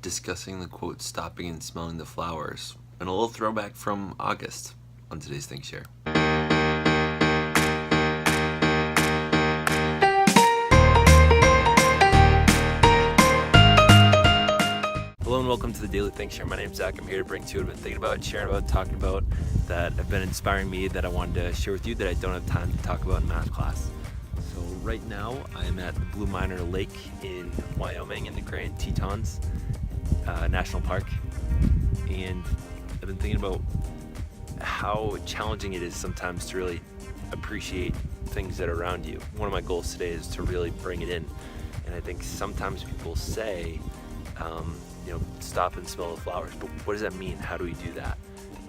discussing the quote stopping and smelling the flowers, and a little throwback from August on today's Think Share. Hello and welcome to the Daily Think Share. My name's Zach. I'm here to bring to you what I've been thinking about, sharing about, talking about, that have been inspiring me, that I wanted to share with you that I don't have time to talk about in math class. So right now I am at the Blue Miner Lake in Wyoming in the Grand Tetons National Park, and I've been thinking about how challenging it is sometimes to really appreciate things that are around you. One of my goals today is to really bring it in, and I think sometimes people say stop and smell the flowers, but what does that mean? How do we do that?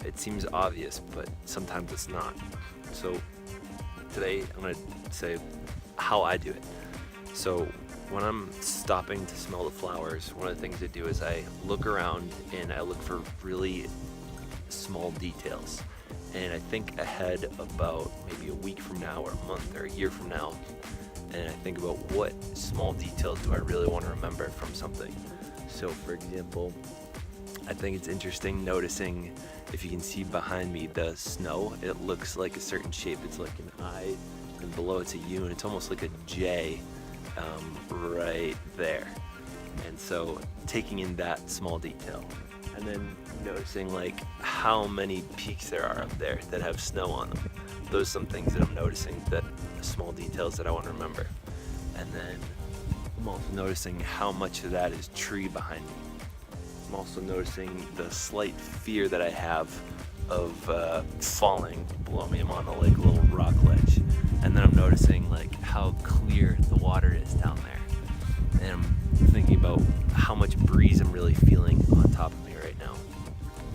It seems obvious, but sometimes it's not. So today I'm going to say how I do it. So when I'm stopping to smell the flowers, one of the things I do is I look around and I look for really small details. And I think ahead about maybe a week from now or a month or a year from now, and I think about what small details do I really want to remember from something. So for example, I think it's interesting noticing, if you can see behind me, the snow, it looks like a certain shape. It's like an I, and below it's a U, and it's almost like a J right there. And so taking in that small detail, and then noticing like how many peaks there are up there that have snow on them. Those are some things that I'm noticing, that small details that I want to remember. And then I'm also noticing how much of that is tree behind me. I'm also noticing the slight fear that I have of falling below me. I'm on a little rock ledge, and then I'm noticing like how clear the water is down there, and I'm thinking about how much breeze I'm really feeling on top of me right now,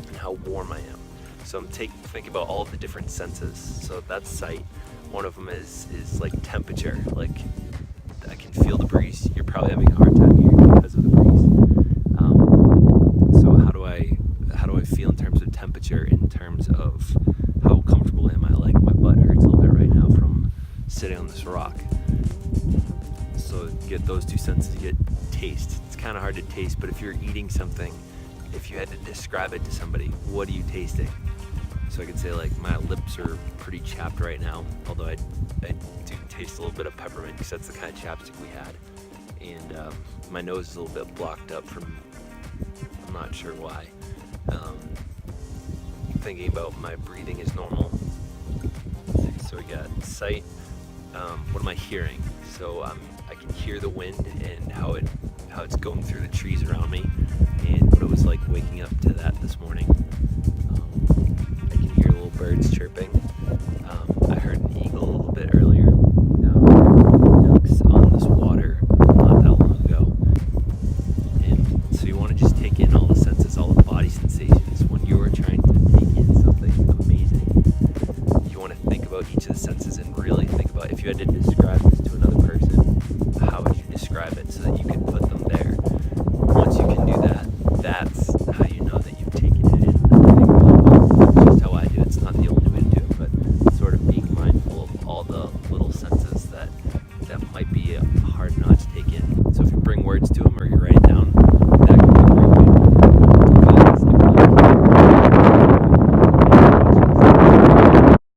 and how warm I am. So I'm thinking about all of the different senses. So that's sight. One of them is like temperature. Like I can feel the breeze. You're probably having a hard time here because of the breeze. So how do I feel in terms of temperature, in terms of how comfortable am I? Like my butt hurts a little bit right now from sitting on this rock. So you get those two senses. You get taste. It's kind of hard to taste, but if you're eating something, if you had to describe it to somebody, what are you tasting? So I could say like my lips are pretty chapped right now, although I do taste a little bit of peppermint because that's the kind of chapstick we had. And my nose is a little bit blocked up from, I'm not sure why. Thinking about my breathing is normal. So we got sight. What am I hearing? So I can hear the wind and how it's going through the trees around me.